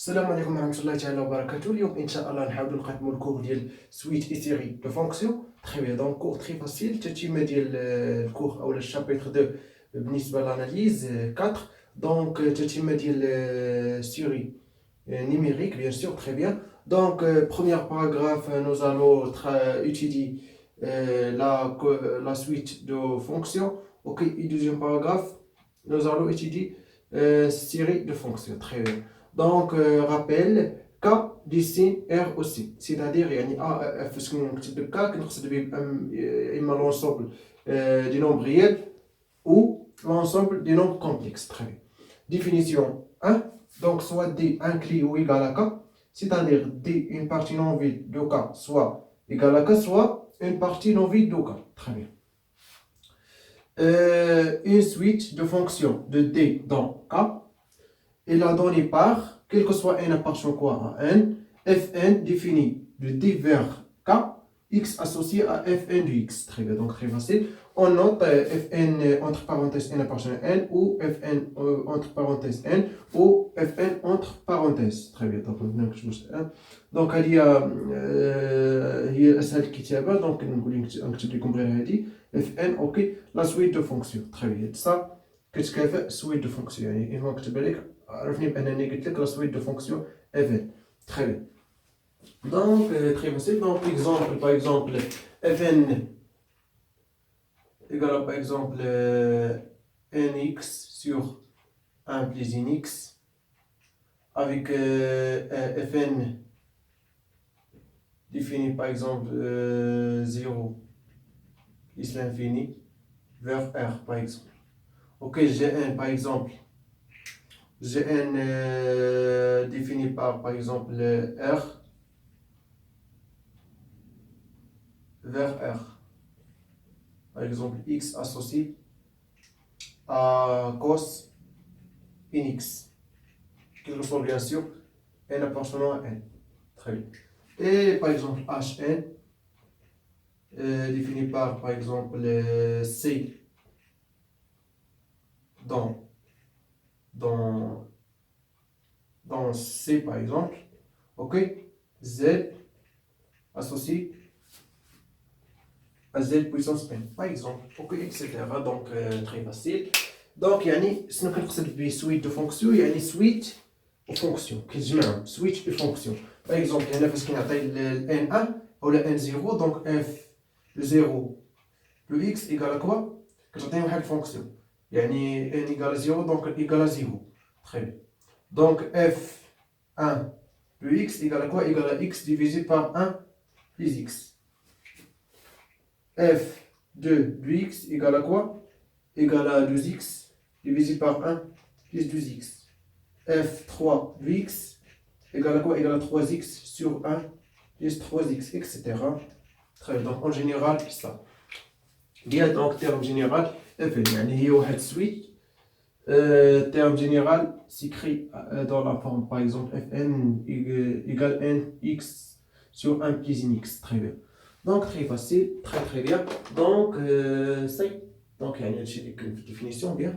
السلام عليكم ورحمة الله تعالى وبركاته. اليوم إن شاء الله نحاولوا نقدموا الكور ديال سويت إي سيري دو فونكسيون. تخي بيان دونك كور تخي فاسيل. التتمة ديال الكور أولا الشابيتر 2 بالنسبة للاناليز 4. دونك التتمة ديال سيري numérique, bien sûr, très bien. Donc, premier paragraphe, nous allons étudier la suite de fonctions. Ok, et deuxième paragraphe, nous allons étudier série de fonctions. Très bien. Donc, rappel, K dessine R aussi. C'est-à-dire, il y a un F, ce qu'on de K, qui est l'ensemble des nombres réels ou l'ensemble des nombres complexes. Très bien. Définition 1. Donc, soit D inclus ou égal à K, c'est-à-dire D une partie non vide de K, soit égal à K, soit une partie non vide de K. Très bien. Une suite de fonctions de D dans K est la donnée par, quel que soit n appartenant quoi à n, Fn défini de D vers K, x associé à Fn de x. Très bien, donc très facile. On note Fn entre parenthèses n appartenant à n ou Fn entre parenthèses n ou Fn entre parenthèses. Très bien, donc maintenant que je me donc هذه هي أسهل الكتابة. دونك نقول نكتب لكم غير هذه Fn. اوكي لا سويت دو فونكسيون. تري بيان صا كتكافئ سويت دو فونكسيون. يعني إما نكتب لك عرفني بأنني قلت لك لا سويت دو فونكسيون Fn. تري بيان. Donc, très facile. Donc, exemple, par exemple, Fn égale à, par exemple, nx sur 1 plus nx avec Fn défini, par exemple, 0 plus l'infini vers R, par exemple. Ok, Gn, par exemple, Gn défini par exemple, R vers R. Par exemple, x associé à cos nx, quel que soit bien sûr n appartenant à n. Très bien. Et par exemple, hn défini par exemple c dans c par exemple. Ok, z associé à z puissance n par exemple. Ok, etc. Donc très facile. Donc يعني شنو كنقصد ب suite de fonction؟ يعني suite وفونكسيون كيتجمعوا سويتش وفونكسيون. باغ اكزومبل هنا فاش كنعطي ان 1 ولا ان 0 دونك اف لو 0 لو اكس ايكال كوا كتعطيني واحد الفونكسيون. يعني ان ايكال 0 دونك ايكال 0. تري بيان. دونك اف 1 لو اكس ايكال كوا ايكال اكس ديفيزي بار 1 بلس اكس. اف 2 لو اكس ايكال كوا ايكال 2 اكس ديفيزي بار 1 بلس 2 اكس. f3 de x égale à quoi? Égale à 3x sur 1 plus 3x, etc. Très bien. Donc en général, ça. Bien, donc terme général, f يعني هي واحد suite. Terme général s'écrit dans la forme, par exemple, fn égale nx sur 1 plus nx. Très bien. Donc très facile, très bien. Donc, c'est. Donc, il y a une définition, bien.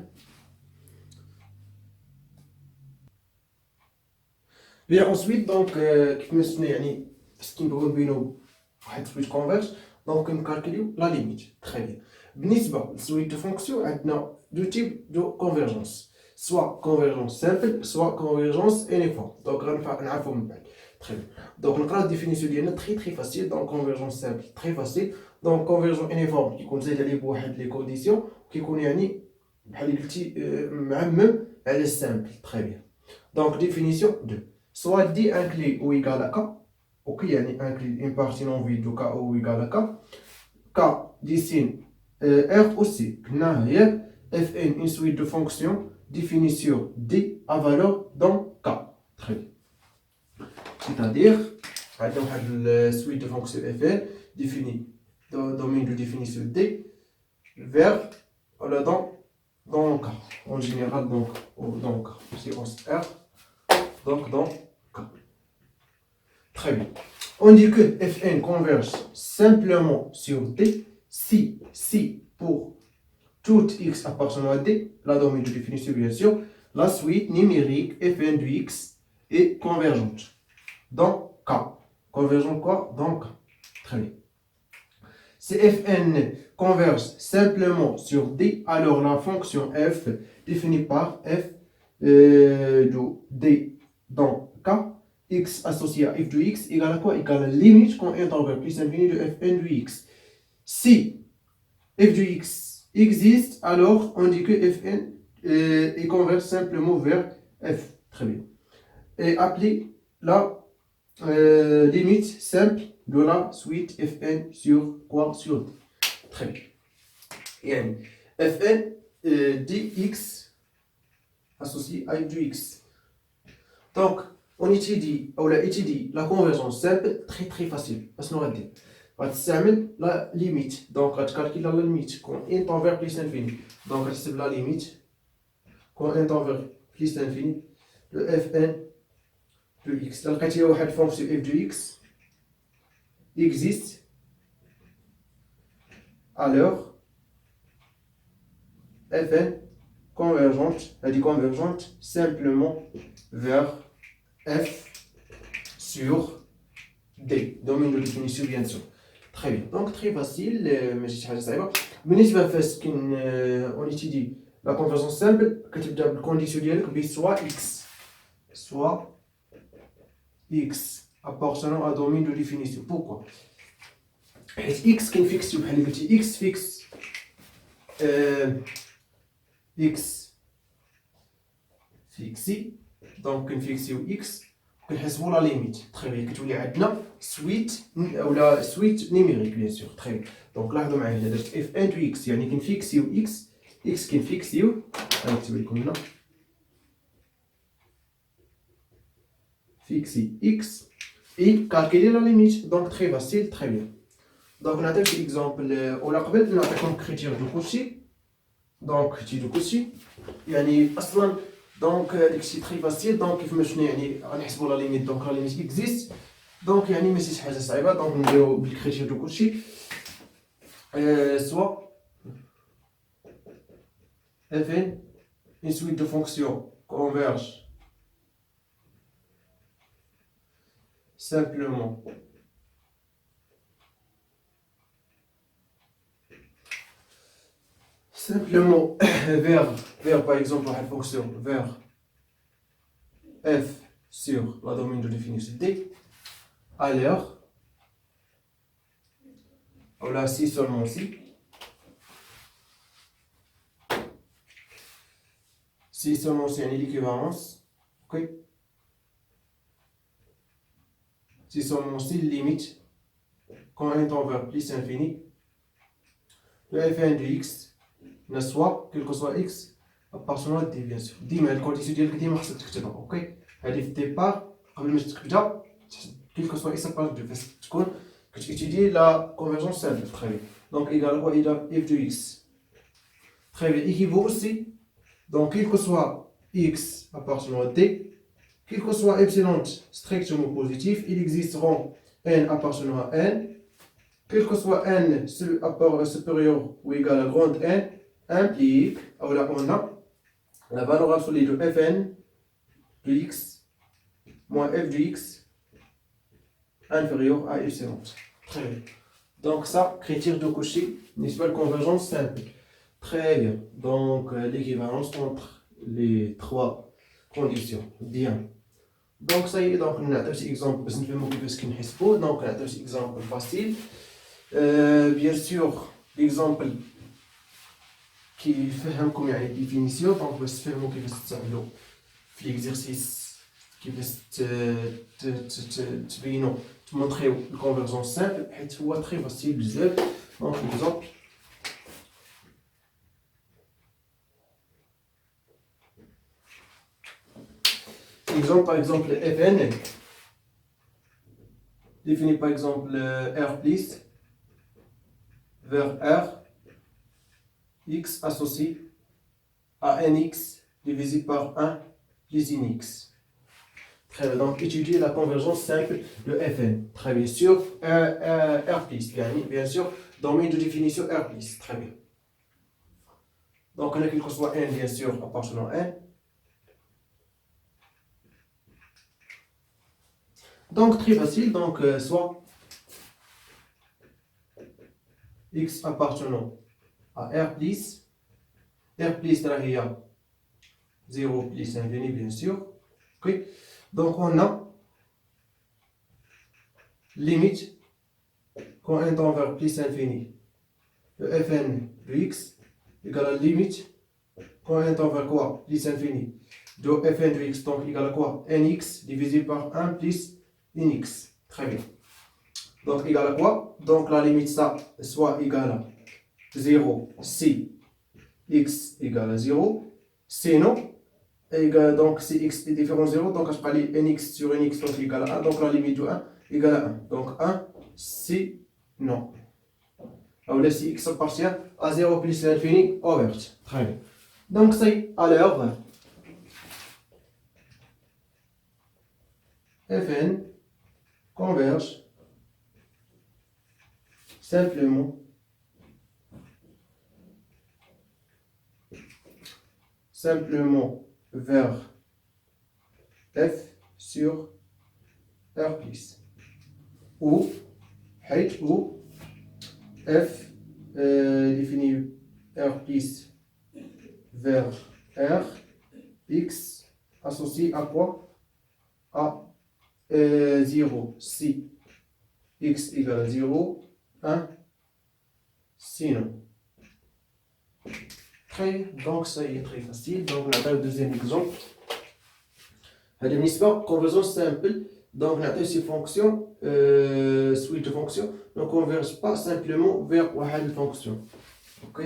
Bien, ensuite, donc, كيف ما يعني فاش كنبغيو نبينو واحد سويت كونفيرج دونك نكالكوليو لا ليميت. تري بيان. بالنسبة للسويت دو فونكسيون عندنا دو تيب دو كونفيرجونس، سوا كونفيرجونس سامبل سوا كونفيرجونس انيفورم. دونك غنعرفو من بعد. تري بيان. دونك نقراو الديفينيسيون ديالنا تري فاسيل. دونك كونفيرجونس سامبل تري فاسيل. دونك كونفيرجون انيفورم كيكون زايد عليه بواحد لي كونديسيون كيكون يعني بحال قلتي معمم على السامبل. تري بيان. دونك ديفينيسيون 2. Soit D inclus ou égal à K. Ok, il y a inclus une partie non vide de K ou égal à K. K dessine R aussi. Fn une suite de fonctions définie sur D à valeur dans K. Très bien. C'est-à-dire, une suite de fonctions Fn définie domaine de définition D vers dans K. En général, donc dans K. Séquence R. Donc dans K. Très bien. On dit que Fn converge simplement sur D si pour tout x appartenant à D, la domaine de définition bien sûr, la suite numérique Fn de x est convergente dans K. Convergente quoi? Dans K. Très bien. Si Fn converge simplement sur D, alors la fonction f définie par f de D dans K, x associé à f de x égale à quoi? Égale à la limite quand n tend vers plus infini de Fn de x. Si f de x existe, alors on dit que Fn converge simplement vers f. Très bien. Et appeler la limite simple de la suite Fn sur quoi? Sur D. Très bien. Et Fn dx associé à f de x. Donc, on étudie la convergence simple très facile. Parce qu'on va dire, on va utiliser la limite. Donc, on va calculer la limite quand n tend vers plus infini. Donc, on va utiliser la limite quand n tend vers plus infini de Fn de x. Donc, il y a une fonction f de x existe, alors Fn convergente, elle dit convergente simplement vers f sur D, domaine de définition bien sûr. Très bien, donc très facile, ماشي شي حاجة صعيبة. بالنسبة فاش on étudie la convergence simple, كتبدا بالكونديسيون ديالك ب soit x appartenant à domaine de définition. Pourquoi? حيت x كنفيكسيو بحال اللي قلتي x فيكس x فيكسي، دونك كنفيكسيو x كنحسبوا لا ليميت. تري بيان، كتولي عندنا سويت اولا سويت نيميريك بيان سور. تري بيان، دونك لاحظوا معايا هنا درت اف ان تو اكس، يعني كنفيكسيو اكس كنفيكسيو، غنكتب لكم هنا فيكسي اكس اي كالكيلي لا ليميت. دونك تري فاسيل. تري بيان، دونك نعطيو شي اكزومبل ولا قبل نعطيكم كريتير دو كلشي. دونك كريتير دو كلشي يعني اصلا دونك داكشي تري فاسيل. دونك كيف ما شفنا يعني غنحسبوا لا ليميت، دونك لا ليميت اكزيست، دونك يعني ماشي شي حاجه صعيبه. دونك نديرو بالكريتير دو كلشي سوا fn une suite de fonctions converge simplement vers par exemple la fonction vers f sur la domaine de définition D, alors voilà, si seulement si seulement c'est une équivalence, ok, si seulement c'est limite quand n tend vers plus infini le fn de x ne soit quel que soit x appartenant à D bien sûr. ديما الكونديسيون ديالك ديما خاصك تكتبها. اوكي، هذه في الديبار قبل ما تبدا quel que soit x appartenant à D فاش تكون كتيتيدي لا convergence simple. Très bien, donc égal quoi? Égal f de x. Très bien, équivaut aussi, donc quel que soit x appartenant à D, quel que soit epsilon strictement positif, il existeront n appartenant à n, quel que soit n supérieur ou égal à grande n, implique, alors là on a la valeur absolue de fn de x moins f de x inférieur à epsilon. Très bien, donc ça, critère de Cauchy, n'est-ce pas, convergence simple. Très bien, donc l'équivalence entre les trois conditions. Bien, donc ça y est, donc on a un petit exemple باش نفهموا كيفاش كنحسبوا. donc on a un petit exemple facile. Bien sûr l'exemple qui يفهمكم يعني définition. donc باش تفهموا كيفاش تعملوا في l'exercice، كيفاش تبينوا تمونطريو الكونفرجونس سامبل، حيت هو تري فاسيل بزاف. دونك l'exemple par exemple Fn définit par exemple R plus vers R x associé à nx divisé par 1 plus nx. Très bien, donc étudier la convergence simple de Fn. Très bien, sur R plus, bien sûr, domaine de définition R plus. Très bien, donc on a quel que soit n bien sûr appartenant à n, Donc très facile, donc soit x appartenant à R plus là il y a 0 plus infini bien sûr. Ok, donc on a limite quand n tend vers plus infini de fn de x égale à la limite quand n tend vers quoi plus infini de fn de x, donc égale à quoi nx divisé par 1 plus nx. Très bien. Donc égal à quoi? Donc la limite ça soit égale à 0 si x égale à 0, sinon égale, donc si x est différent de 0, donc je parle nx sur nx donc égale à 1, donc la limite de 1 égale à 1. Donc 1 si non. Alors là si x appartient à 0 plus l'infini ouverte. Très bien. Donc c'est alors fn converge simplement vers f sur r plus ou ou f définit r plus vers r x associé à quoi? À 0 si x égale à 0, 1 sinon. Donc ça y est très facile. Donc on a le deuxième exemple. هذه بالنسبة conversion simple. Donc on a ces fonctions, suite de fonctions. Donc on ne converge pas simplement vers une fonction. Ok?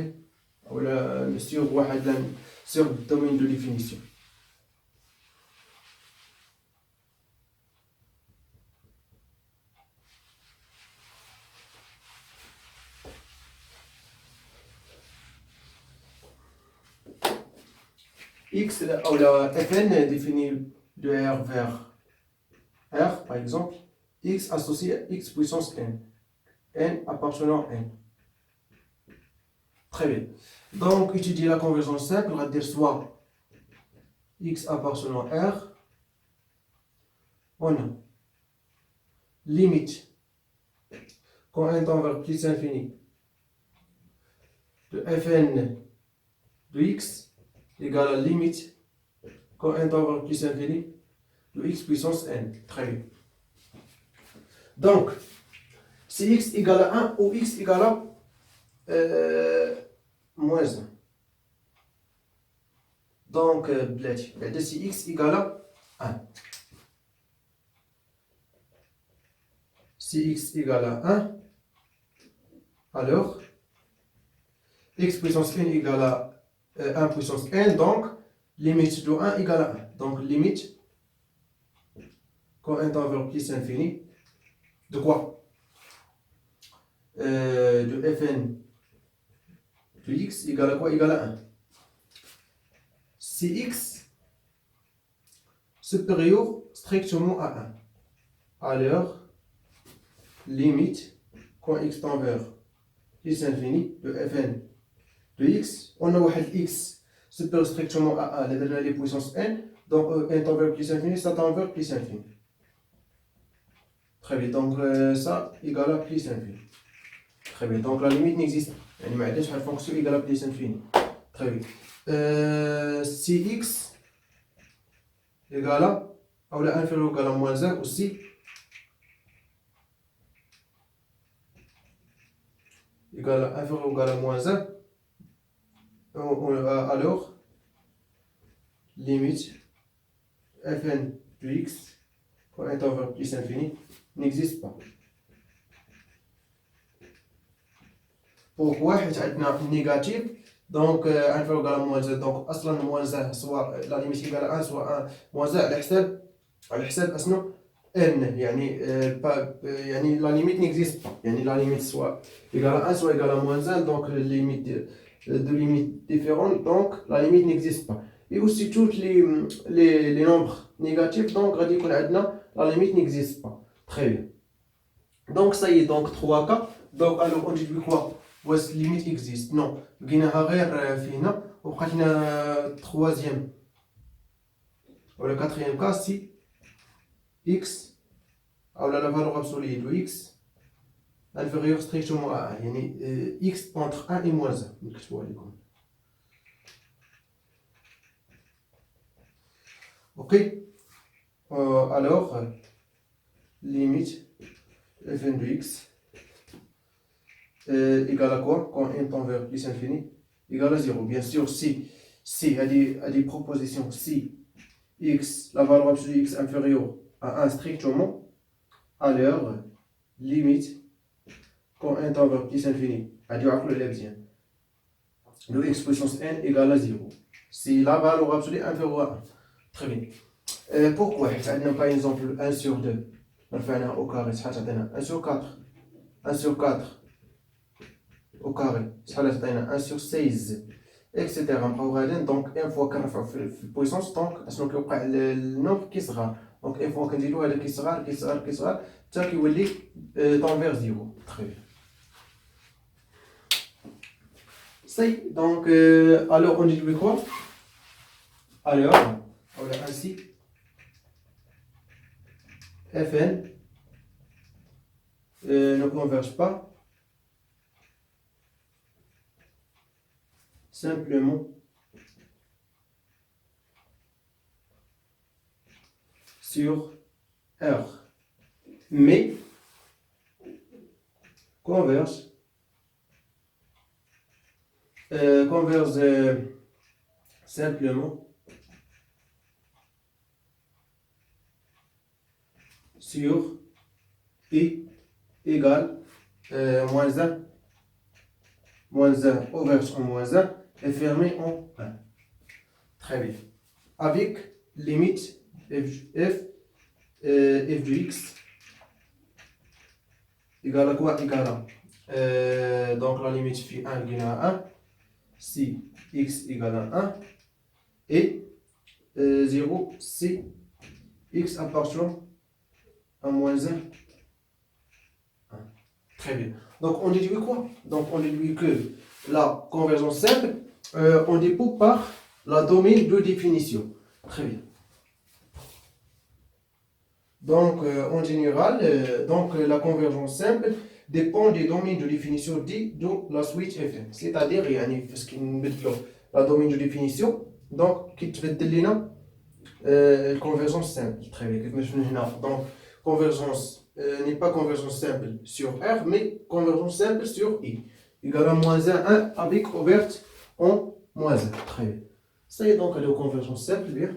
Voilà, sur le domaine de définition. X ou la fn définit de R vers R, par exemple, x associé à x puissance n, n appartenant à n. Très bien. Donc, étudier la conversion simple, on va dire soit x appartenant à R, on a limite quand n tend vers plus infini de fn de x égale à la limite quand n tend vers plus infini de x puissance n. Très bien. Donc, si x égale à 1 ou x égale à moins 1. Donc, si x égale à 1. Si x égale à 1, alors x puissance n égale à 1 puissance n, donc limite de 1 égale à 1. Donc limite, quand n tend vers plus infini, de quoi? De fn de x égale à quoi? Égale à 1. Si x supérieur strictement à 1, alors limite, quand x tend vers plus infini de fn de x, on a x supérieur strictement à 1, les puissances n, donc n tend vers plus infini, ça tend vers plus infini. Très bien, donc ça égale à plus infini. Très bien, donc la limite n'existe pas. يعني ما عندناش واحد fonction égale à plus infini. Très bien. Si x égale à ou la inférieur ou égale à moins 1 aussi égale à inférieur ou égale à moins 1, alors limite fn de x quand n tend vers plus infini n'existe pas. Pourquoi? حيت عندنا négatif donc inférieur ou égal à moins 1 donc اصلا moins 1 soit la limite égale à 1 soit 1 moins 1 على حساب اسمه n يعني يعني la limite n'existe pas يعني la limite soit égale à 1 soit égale à moins 1 donc limite de limites différentes donc la limite n'existe pas. Et aussi toutes les nombres négatifs donc غادي يكون عندنا la limite n'existe pas. Très bien. Donc ça y est, donc 3 cas. Donc alors on dit quoi? Was limite existe? Non. لقيناها غير فينا وبقات لنا troisième ou le quatrième cas si x ou la valeur absolue de x inférieure strictement à 1 يعني x entre 1 et moins 1 نكتبوها لكم. ok. Alors limite fn de x égale à quoi quand n tend vers plus infini? Égale à 0. Bien sûr, si à des propositions, si x, la valeur absolue x inférieure à 1 strictement, alors limite quand n tend vers plus infini, à dire le lebzien, de x puissance n égale à 0. Si la valeur absolue inférieure à 1. Très bien. Pourquoi? Par exemple 1 sur 2. On fait 1 au carré, 1 sur 4. 1 sur 4 au carré, 1 sur 16, etc. Donc, une fois qu'on fait la puissance, donc, le nombre qui sera. Donc, une fois qu'on dit qui sera, ça qui va tend vers 0. Très bien. C'est donc, alors on dit quoi? Alors, on a ainsi Fn ne converge pas simplement sur R, mais converge simplement sur I égale moins 1 converge en moins 1 et fermé en 1. Très bien. Avec limite f de x égale à quoi? Égale à donc la limite phi 1 égale à 1 si x égale à 1 et 0 si x appartient à moins 1. Très bien. Donc on déduit quoi? Donc on déduit que la convergence simple, on dépouille par la domaine de définition. Très bien. Donc en général, la convergence simple dépend des domaines de définition dits de la suite Fn. C'est-à-dire, parce qu'il la domaine de définition, donc qui te fait convergence simple. Très bien. Donc convergence n'est pas convergence simple sur R, mais convergence simple sur I. Égale à moins 1 avec ouverte en moins 1. Très bien. Ça y est donc, elle est aux convergence simple, bien.